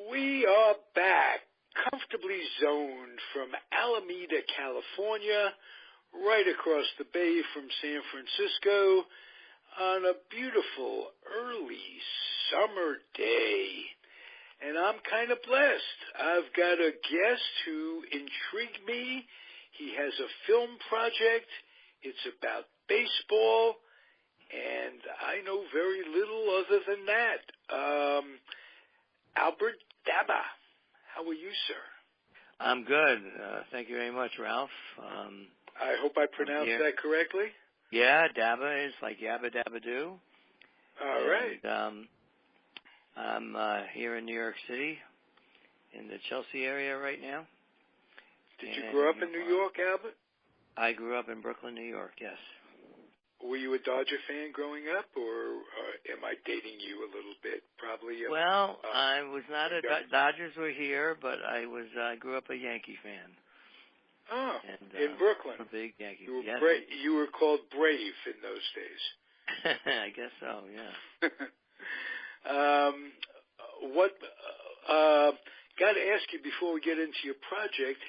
We are back, comfortably zoned from Alameda, California, right across the bay from San Francisco, on a beautiful early summer day. And I'm kind of blessed. I've got a guest who intrigued me. He has a film project. It's about baseball, and I know very little other than that. Albert Dabah, how are you, sir? I'm good. Thank you very much, Ralph. I hope I pronounced that correctly. Yeah, Dabah is like Yabba Dabba Doo. All right. I'm here in New York City, in the Chelsea area right now. Did you grow up in New York, Albert? I grew up in Brooklyn, New York, yes. Were you a Dodger fan growing up, or am I dating you a little bit? Probably. Well, I was not a Dodgers were here, but I grew up a Yankee fan. Oh, and, in Brooklyn. A big Yankee. Yes. You were called Brave in those days. I guess so. Yeah. Got to ask you before we get into your project,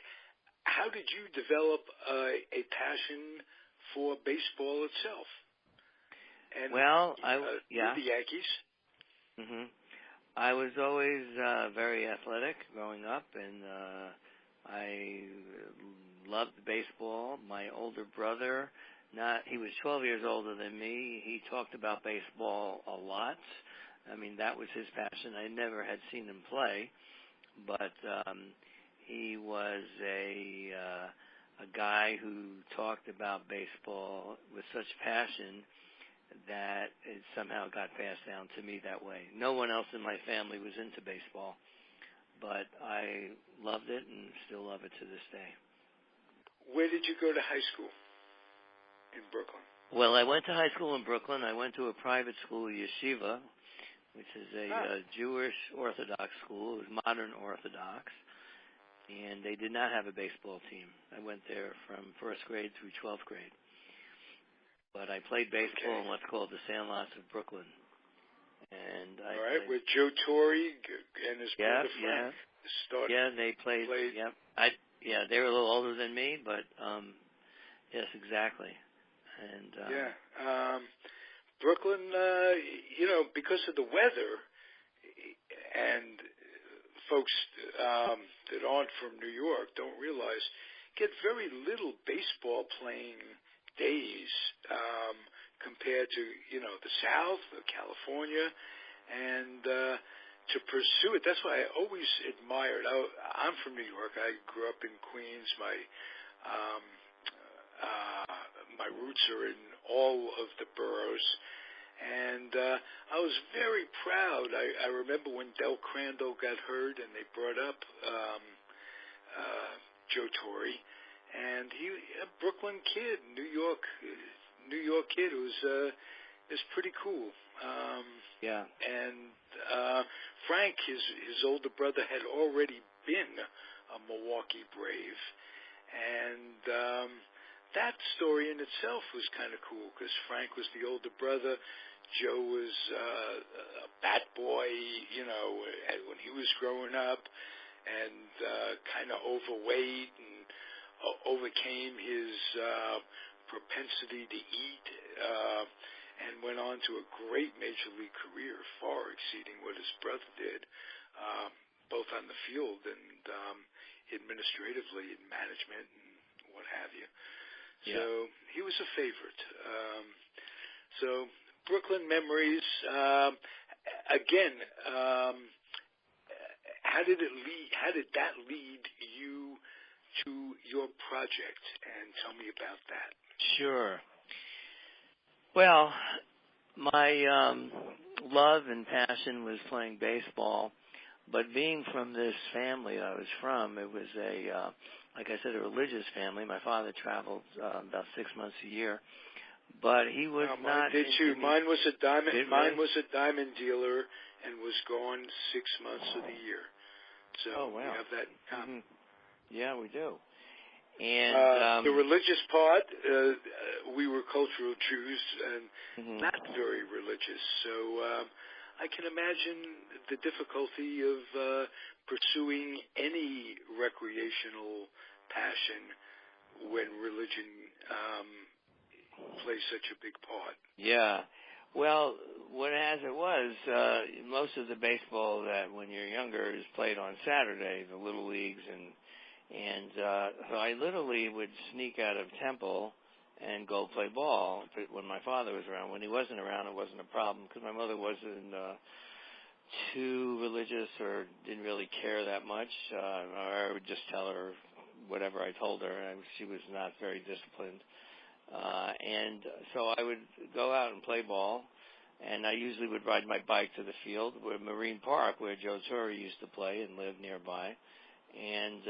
how did you develop a passion for baseball itself? And, the Yankees. Mm-hmm. I was always very athletic growing up, and I loved baseball. My older brother, he was 12 years older than me. He talked about baseball a lot. I mean, that was his passion. I never had seen him play, but he was a guy who talked about baseball with such passion that it somehow got passed down to me that way. No one else in my family was into baseball, but I loved it and still love it to this day. Where did you go to high school in Brooklyn? Well, I went to high school in Brooklyn. I went to a private school, Yeshiva, which is a Jewish Orthodox school. It was modern Orthodox. And they did not have a baseball team. I went there from first grade through 12th grade. But I played baseball in what's called the Sandlots of Brooklyn. And with Joe Torre and his brother Frank. They played. Yeah, they were a little older than me, but yes, exactly. And Brooklyn, because of the weather, and folks that aren't from New York don't realize, get very little baseball playing days compared to the South, California, and to pursue it. That's why I always admired. I'm from New York. I grew up in Queens. My roots are in all of the boroughs. And I was very proud. I remember when Del Crandall got hurt and they brought up Joe Torre, and he, a Brooklyn kid, New York kid, is pretty cool. And Frank, his older brother, had already been a Milwaukee Brave, and that story in itself was kind of cool because Frank was the older brother. Joe was a bat boy, when he was growing up, and kind of overweight and overcame his propensity to eat, and went on to a great major league career, far exceeding what his brother did, both on the field and administratively in management and what have you. So he was a favorite. So Brooklyn memories. Again, how did that lead you to your project? And tell me about that. Sure. Well, my love and passion was playing baseball, but being from this family I was from, it was like I said, a religious family. My father traveled about 6 months a year. But he was not. Did too. Mine was a diamond. Mine was a diamond dealer and was gone 6 months of the year. So we have that in common. Yeah, we do. And the religious part, we were cultural Jews and not very religious. So I can imagine the difficulty of pursuing any recreational passion when religion plays such a big part. Yeah. Well, most of the baseball that when you're younger is played on Saturday, the little leagues, and so I literally would sneak out of Temple and go play ball when my father was around. When he wasn't around, it wasn't a problem because my mother wasn't too religious or didn't really care that much. Or I would just tell her whatever I told her, and she was not very disciplined. And so I would go out and play ball, and I usually would ride my bike to the field, where Marine Park, where Joe Torre used to play and live nearby. And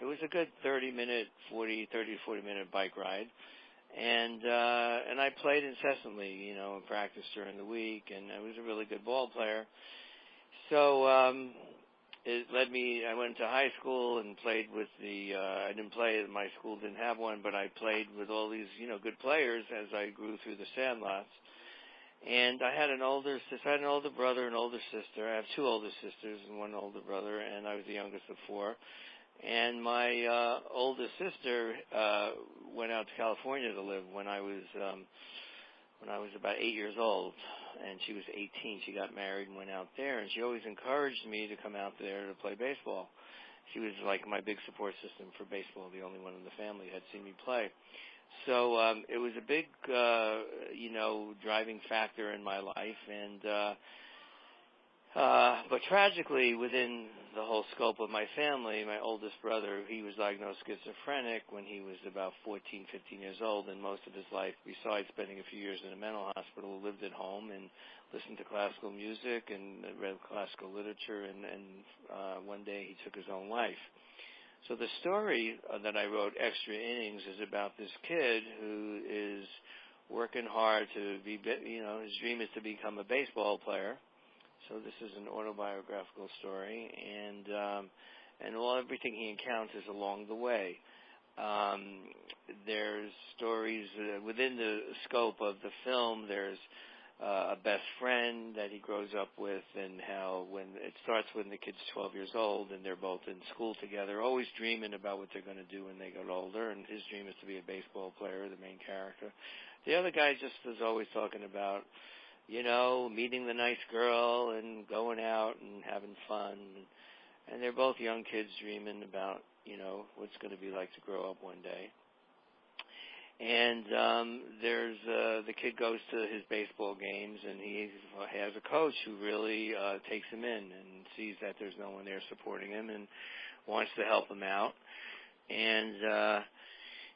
it was a good 30 to 40 minute bike ride. And I played incessantly, and practiced during the week, and I was a really good ball player. So it led me, I went to high school and played with I didn't play, my school didn't have one, but I played with all these, good players as I grew through the sandlots. And I had an older brother, an older sister. I have two older sisters and one older brother, and I was the youngest of four. And my older sister went out to California to live when I was about 8 years old, and she was 18. She got married and went out there, and she always encouraged me to come out there to play baseball. She was like my big support system for baseball, the only one in the family who had seen me play. So it was a big, driving factor in my life, and but tragically, within the whole scope of my family, my oldest brother, he was diagnosed schizophrenic when he was about 14, 15 years old, and most of his life, besides spending a few years in a mental hospital, lived at home and listened to classical music and read classical literature, and one day he took his own life. So the story that I wrote, Extra Innings, is about this kid who is working hard to be, his dream is to become a baseball player. So this is an autobiographical story, and everything he encounters along the way. There's stories within the scope of the film. There's a best friend that he grows up with, and how when it starts when the kid's 12 years old and they're both in school together, always dreaming about what they're going to do when they get older, and his dream is to be a baseball player, the main character. The other guy just is always talking about, meeting the nice girl and going out and having fun. And they're both young kids dreaming about, what's going to be like to grow up one day. And there's the kid goes to his baseball games, and he has a coach who really takes him in and sees that there's no one there supporting him and wants to help him out. And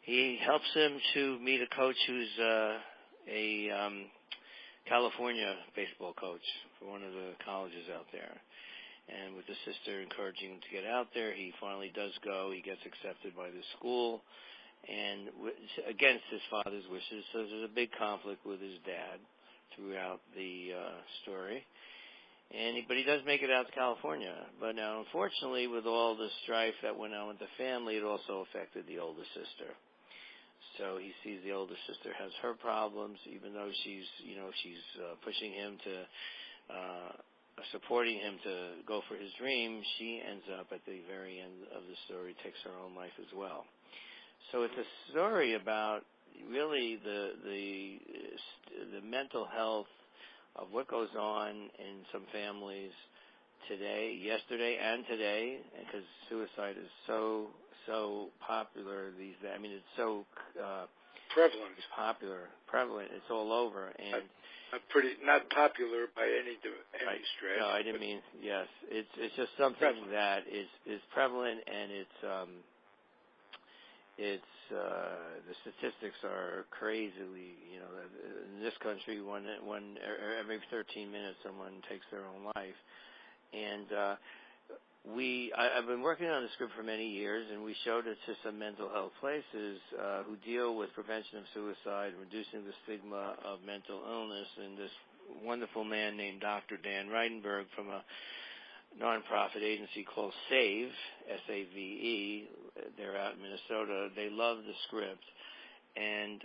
he helps him to meet a coach who's a California baseball coach for one of the colleges out there. And with the sister encouraging him to get out there, he finally does go. He gets accepted by the school, and against his father's wishes. So there's a big conflict with his dad throughout the story. But he does make it out to California. But now, unfortunately, with all the strife that went on with the family, it also affected the older sister. So he sees the older sister has her problems, even though she's pushing him to, supporting him to go for his dream. She ends up at the very end of the story, takes her own life as well. So it's a story about really the mental health of what goes on in some families yesterday and today, because suicide is so popular these days. I mean, it's so prevalent. It's prevalent. It's all over, and not popular by any stretch. No, I didn't mean yes. It's just something prevalent. That is prevalent, and it's the statistics are crazily. In this country, every 13 minutes, someone takes their own life, and I've been working on the script for many years, and we showed it to some mental health places who deal with prevention of suicide, reducing the stigma of mental illness. And this wonderful man named Dr. Dan Reidenberg from a nonprofit agency called SAVE, S-A-V-E, they're out in Minnesota. They love the script, and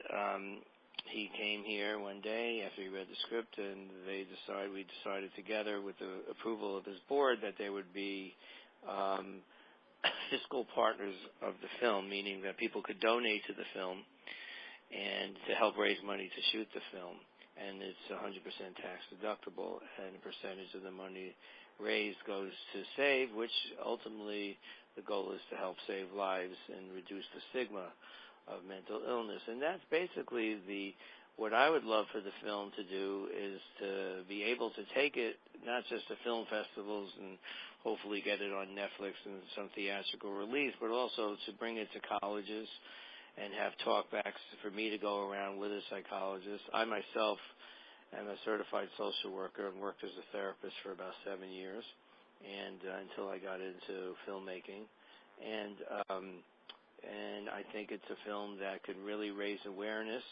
he came here one day after he read the script, and we decided together with the approval of his board that they would be fiscal partners of the film, meaning that people could donate to the film and to help raise money to shoot the film. And it's 100% tax deductible, and a percentage of the money raised goes to SAVE, which ultimately the goal is to help save lives and reduce the stigma of mental illness. And that's basically what I would love for the film to do, is to be able to take it not just to film festivals and hopefully get it on Netflix and some theatrical release, but also to bring it to colleges and have talkbacks for me to go around with a psychologist. I myself am a certified social worker and worked as a therapist for about 7 years, and until I got into filmmaking. And I think it's a film that could really raise awareness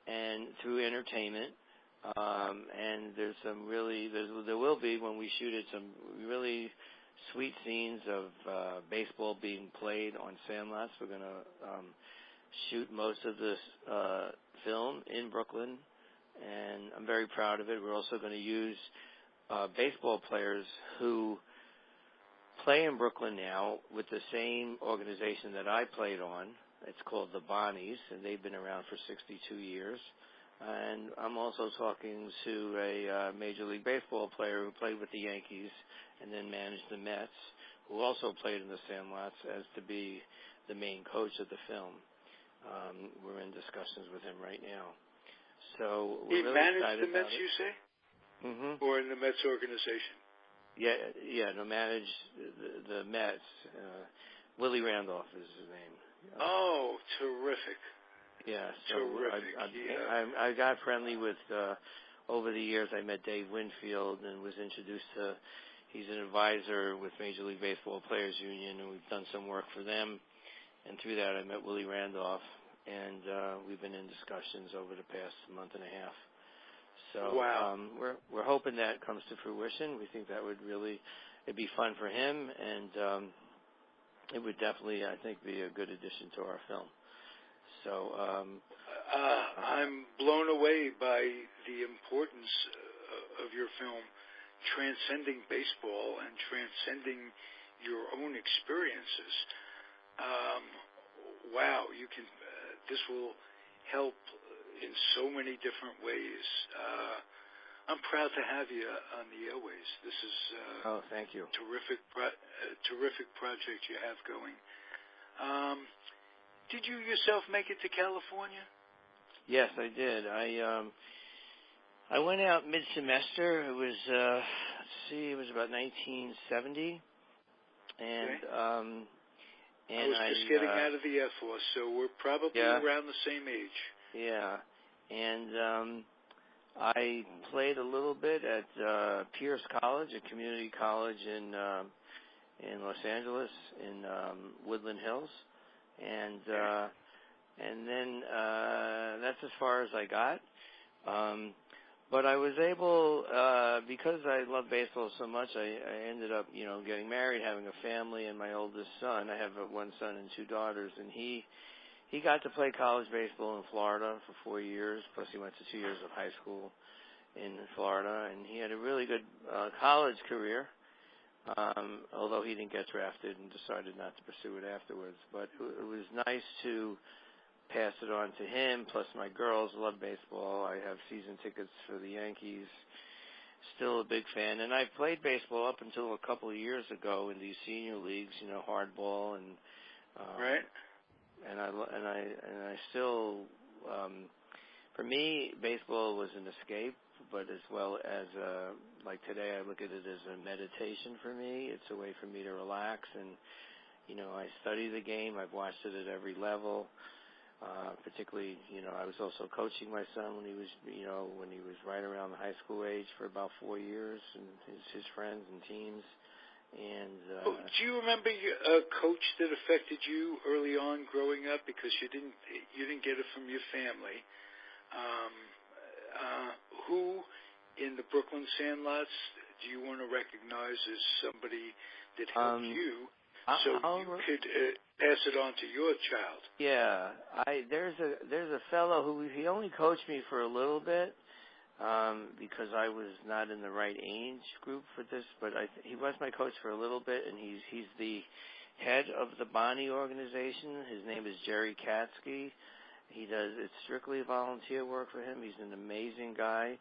and through entertainment. And there will be, when we shoot it, some really sweet scenes of baseball being played on sandlots. We're going to shoot most of this film in Brooklyn, and I'm very proud of it. We're also going to use baseball players who play in Brooklyn now with the same organization that I played on. It's called the Bonnies, and they've been around for 62 years. And I'm also talking to a Major League Baseball player who played with the Yankees and then managed the Mets, who also played in the sandlots, as to be the main coach of the film. We're in discussions with him right now. So we're really excited about it. He managed the Mets, you say? Mm-hmm. Or in the Mets organization? Yeah, no, managed the Mets. Willie Randolph is his name. Oh, terrific. Yeah, so terrific. I got friendly with, over the years, I met Dave Winfield and was introduced to, he's an advisor with Major League Baseball Players Union, and we've done some work for them. And through that, I met Willie Randolph, and we've been in discussions over the past month and a half. So wow. We're hoping that comes to fruition. We think that would really, it'd be fun for him, and it would definitely, I think, be a good addition to our film. So I'm blown away by the importance of your film, transcending baseball and transcending your own experiences. Wow, you can. This will help in so many different ways. I'm proud to have you on the airways. This is thank you. Terrific project you have going. Did you yourself make it to California? Yes, I did. I went out mid-semester. It was it was about 1970, and okay. I was just getting out of the Air Force, so we're probably around the same age. Yeah, and I played a little bit at Pierce College, a community college in Los Angeles, in Woodland Hills, and then that's as far as I got. But I was able, because I love baseball so much, I ended up, getting married, having a family, and my oldest son. I have one son and two daughters, and he got to play college baseball in Florida for 4 years, plus he went to 2 years of high school in Florida, and he had a really good college career, although he didn't get drafted and decided not to pursue it afterwards. But it was nice to pass it on to him, plus my girls love baseball. I have season tickets for the Yankees. Still a big fan. And I played baseball up until a couple of years ago in these senior leagues, hardball and right. And I still, for me, baseball was an escape, but as well as like today, I look at it as a meditation for me. It's a way for me to relax, and I study the game. I've watched it at every level. Particularly, I was also coaching my son when he was right around the high school age for about 4 years, and his friends and teams. And do you remember a coach that affected you early on growing up, because you didn't get it from your family? Who in the Brooklyn Sandlots do you want to recognize as somebody that helped you? so you could pass it on to your child. Yeah, there's a fellow who he only coached me for a little bit because I was not in the right age group for this, but he was my coach for a little bit, and he's the head of the Bonnie organization. His name is Jerry Katsky. It's strictly volunteer work for him. He's an amazing guy.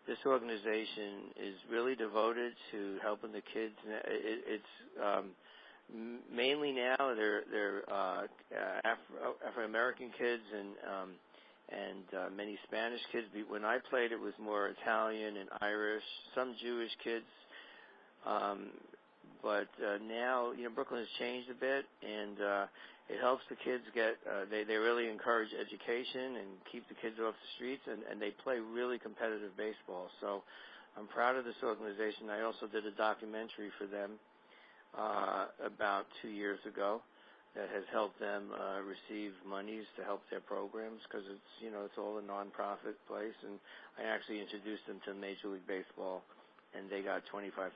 This organization is really devoted to helping the kids. It's mainly now they're Afro American kids and many Spanish kids. When I played, it was more Italian and Irish, some Jewish kids. But now, Brooklyn has changed a bit, and it helps the kids get. They really encourage education and keep the kids off the streets, and they play really competitive baseball. So I'm proud of this organization. I also did a documentary for them about 2 years ago that has helped them receive monies to help their programs because it's all a nonprofit place, and I actually introduced them to Major League Baseball, and they got $25,000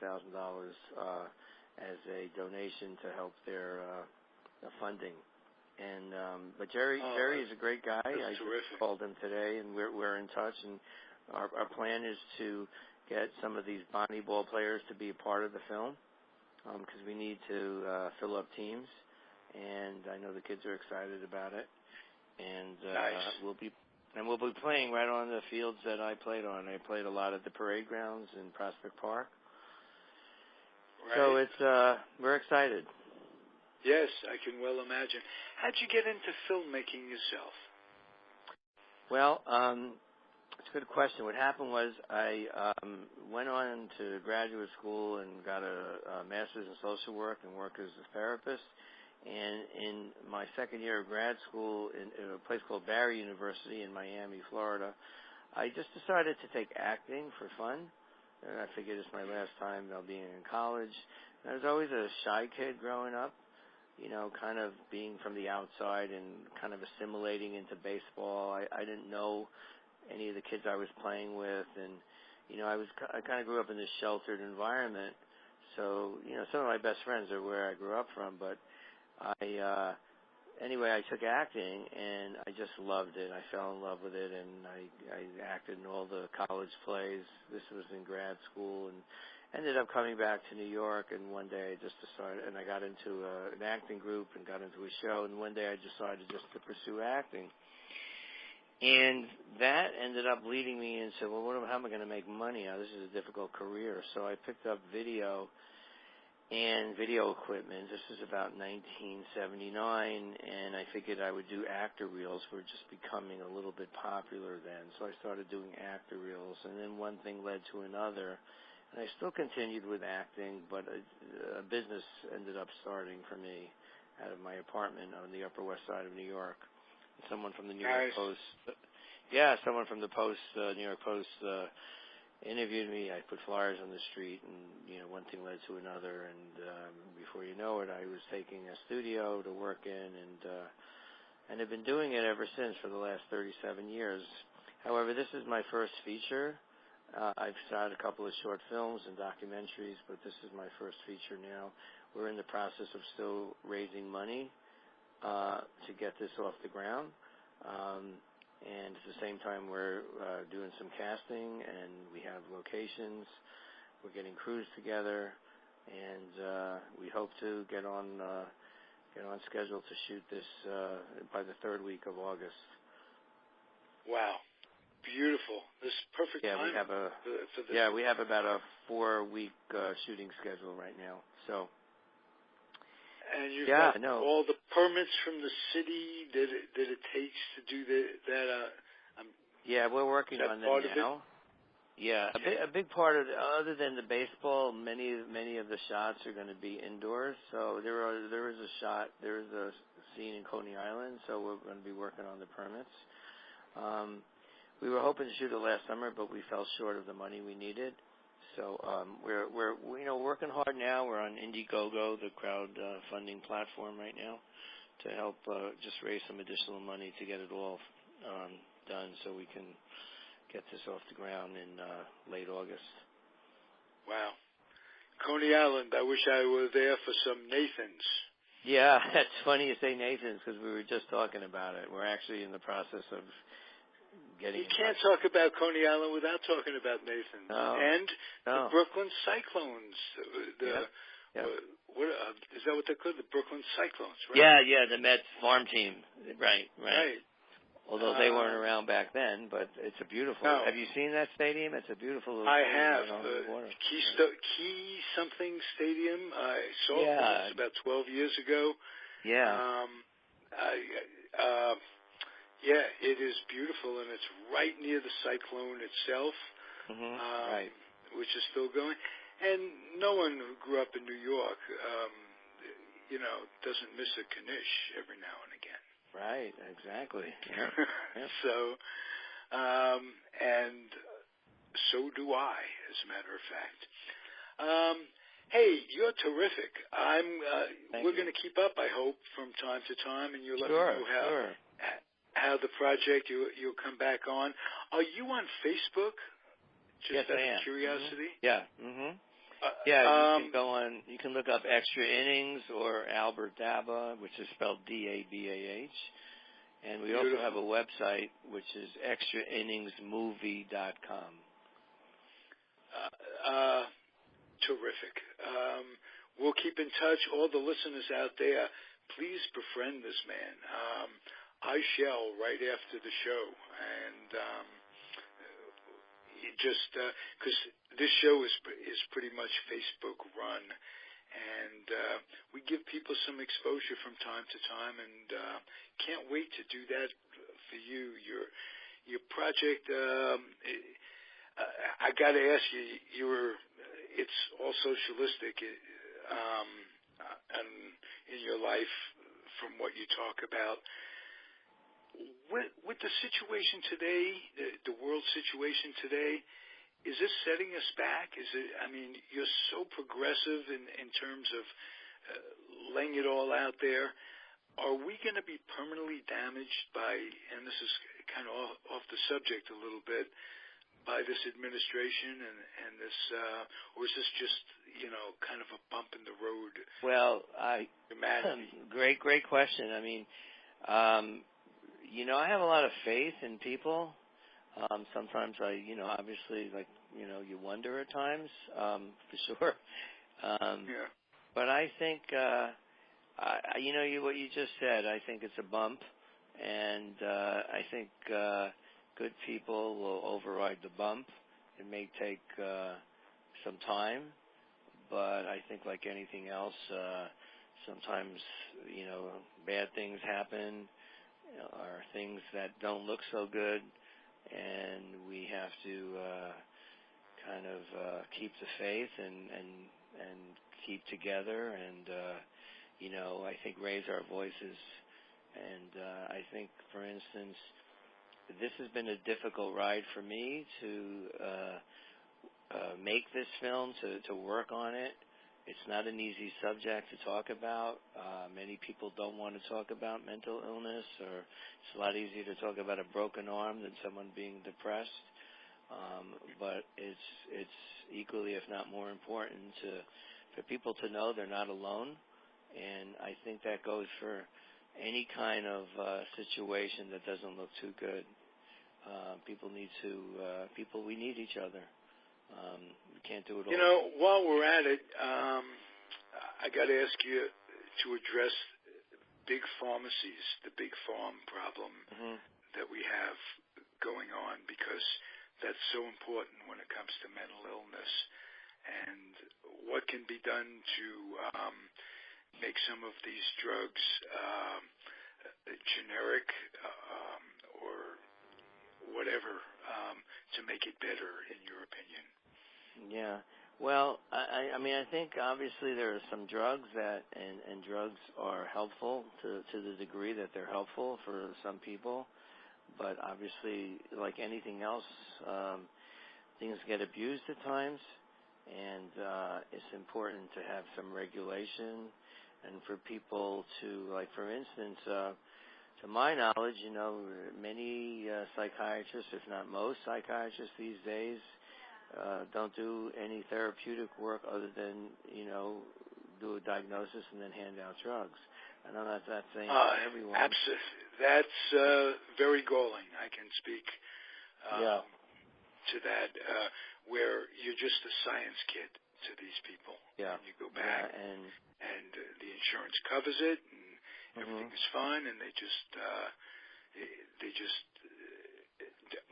as a donation to help their funding. And but Jerry is a great guy. I just called him today, and we're in touch. And our plan is to get some of these Bonnie ball players to be a part of the film because we need to fill up teams. And I know the kids are excited about it. And nice. we'll be playing right on the fields that I played on. I played a lot at the parade grounds in Prospect Park. Right. So we're excited. Yes, I can well imagine. How'd you get into filmmaking yourself? Well, it's a good question. What happened was I went on to graduate school and got a master's in social work and worked as a therapist. And in my second year of grad school in a place called Barry University in Miami, Florida, I just decided to take acting for fun. And I figured it's my last time being in college. And I was always a shy kid growing up, kind of being from the outside and kind of assimilating into baseball. I didn't know any of the kids I was playing with, and I kind of grew up in this sheltered environment. So some of my best friends are where I grew up from, but anyway, I took acting, and I just loved it. I fell in love with it, and I acted in all the college plays. This was in grad school, and ended up coming back to New York, and one day I just decided, and I got into an acting group and got into a show, and one day I decided just to pursue acting. And that ended up leading me into, how am I going to make money? This is a difficult career. So I picked up video and video equipment. This is about 1979, and I figured I would do actor reels. Were just becoming a little bit popular then. So I started doing actor reels, and then one thing led to another. And I still continued with acting, but a business ended up starting for me out of my apartment on the Upper West Side of New York. Someone from the New York Post, someone from the Post, New York Post, interviewed me. I put flyers on the street, and one thing led to another, and before you know it, I was taking a studio to work in, and I've been doing it ever since for the last 37 years. However, this is my first feature. I've shot a couple of short films and documentaries, but this is my first feature now. We're in the process of still raising money to get this off the ground. And at the same time, we're doing some casting, and we have locations. We're getting crews together, and we hope to get on schedule to shoot this by the third week of August. Wow, beautiful! This is perfect time. We have for this. We have about a 4-week shooting schedule right now. So. And you've got all the permits from the city that it takes to do that. We're working on them now. Yeah, a big part of other than the baseball, many of the shots are going to be indoors. So there is a scene in Coney Island. So we're going to be working on the permits. We were hoping to shoot it last summer, but we fell short of the money we needed. So we're working hard now. We're on Indiegogo, the crowd funding platform right now, to help just raise some additional money to get it all done so we can get this off the ground in late August. Wow. Coney Island. I wish I were there for some Nathans. Yeah, it's funny you say Nathan's because we were just talking about it. We're actually in the process of getting. You can't talk about Coney Island without talking about Nathan's and the Brooklyn Cyclones. What is that? What they're called? The Brooklyn Cyclones, right? Yeah, the Mets farm team, right. Although they weren't around back then, but it's a beautiful. No. Have you seen that stadium? It's a beautiful. I have. Key something stadium. I saw it about 12 years ago. Yeah. It is beautiful, and it's right near the cyclone itself, right, which is still going. And no one who grew up in New York, doesn't miss a Knish every now and again. Right, exactly. Yeah. So, and so do I, as a matter of fact. Hey, you're terrific. We're going to keep up, I hope, from time to time, and you'll let me know how the project you'll come back on. Are you on Facebook? Just out of curiosity. Yeah. You can go on. You can look up Extra Innings or Albert Dabah, which is spelled Dabah, and we also have a website which is extrainningsmovie.com. Terrific. We'll keep in touch. All the listeners out there, please befriend this man. I shall right after the show, and just because this show is pretty much Facebook run, and we give people some exposure from time to time, and can't wait to do that for you. Your project. I got to ask you. It's all socialistic, and in your life, from what you talk about. With the situation today, the world situation today, is this setting us back? You're so progressive in terms of laying it all out there. Are we going to be permanently damaged by, and this is kind of off the subject a little bit, by this administration and this, or is this just, kind of a bump in the road? Well, humanity? Great question. I have a lot of faith in people. Sometimes obviously, you wonder at times, for sure. But I think, what you just said, I think it's a bump, and I think good people will override the bump. It may take some time, but I think like anything else, sometimes, bad things happen, or things that don't look so good, and we have to kind of keep the faith and keep together and, I think raise our voices. And I think, for instance, this has been a difficult ride for me to make this film, to work on it. It's not an easy subject to talk about. Many people don't want to talk about mental illness, or it's a lot easier to talk about a broken arm than someone being depressed. But it's equally, if not more important, for people to know they're not alone. And I think that goes for any kind of situation that doesn't look too good. We need each other. We can't do it all. While we're at it, I got to ask you to address big pharmacies, the big farm problem that we have going on, because that's so important when it comes to mental illness. And what can be done to make some of these drugs generic or whatever to make it better, in your opinion? Yeah. Well, I think obviously there are some drugs and drugs are helpful to the degree that they're helpful for some people. But obviously, like anything else, things get abused at times, and it's important to have some regulation and for people to, like, for instance, to my knowledge, many psychiatrists, if not most psychiatrists these days, don't do any therapeutic work other than, do a diagnosis and then hand out drugs. I know that's not saying for everyone. Absolutely. That's very galling. I can speak to that, where you're just a science kid to these people. Yeah. And you go back, and the insurance covers it, and everything is fine, and they just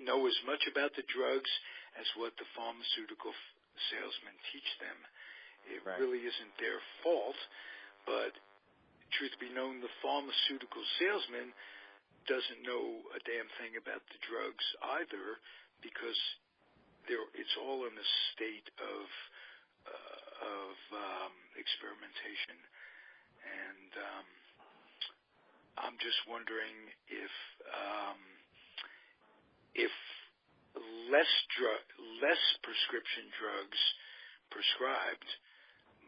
know as much about the drugs as what the pharmaceutical salesmen teach them. It really isn't their fault, but truth be known, the pharmaceutical salesman doesn't know a damn thing about the drugs either, because it's all in a state of experimentation. And I'm just wondering if less prescription drugs prescribed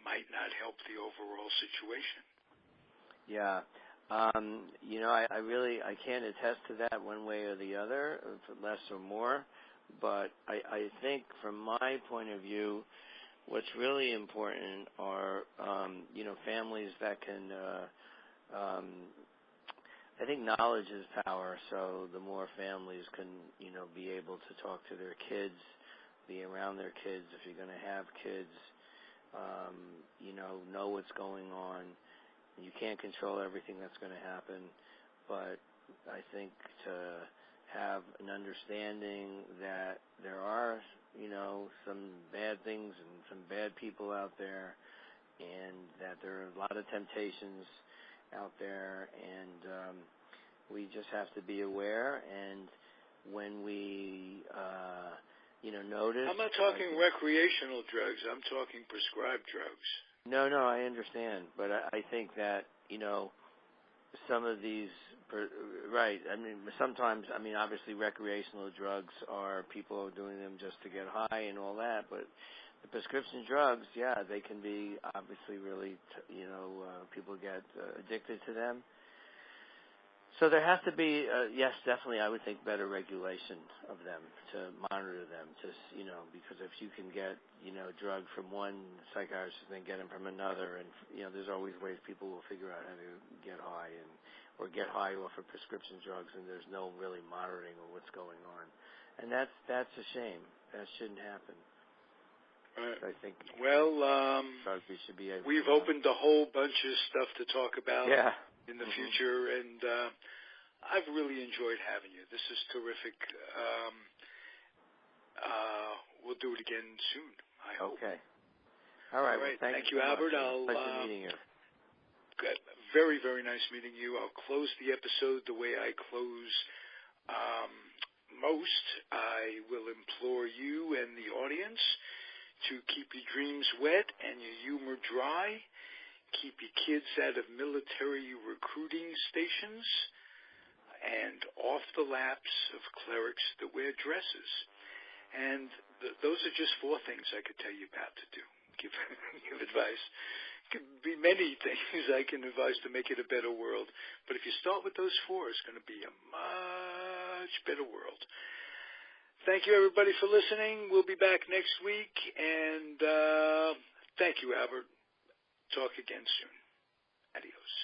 might not help the overall situation. Yeah. I can't attest to that one way or the other, less or more, but I think from my point of view, what's really important are, families that can, I think knowledge is power, so the more families can, be able to talk to their kids, be around their kids if you're going to have kids, know what's going on. You can't control everything that's going to happen, but I think to have an understanding that there are, some bad things and some bad people out there, and that there are a lot of temptations out there, and we just have to be aware. And when we, notice... I'm not talking recreational drugs. I'm talking prescribed drugs. No, I understand, but I think that, some of these, sometimes, obviously recreational drugs are people doing them just to get high and all that, but the prescription drugs, they can be obviously really, people get addicted to them. So there has to be, yes, definitely, I would think better regulation of them, to monitor them, because if you can get, drug from one psychiatrist and then get them from another, and, there's always ways people will figure out how to get high or get high off of prescription drugs, and there's no really monitoring of what's going on. And that's a shame. That shouldn't happen. Right. I think we should be able we've opened a whole bunch of stuff to talk about in the future, and I've really enjoyed having you. This is terrific. We'll do it again soon, I hope. Okay. All right. Well, thank you, so Albert. Pleasure meeting you. Good. Very, very nice meeting you. I'll close the episode the way I close most. I will implore you and the audience to keep your dreams wet and your humor dry. Keep your kids out of military recruiting stations and off the laps of clerics that wear dresses. And those are just 4 things I could tell you about to do. Give advice. It could be many things I can advise to make it a better world. But if you start with those 4, it's going to be a much better world. Thank you, everybody, for listening. We'll be back next week. And thank you, Albert. Talk again soon. Adios.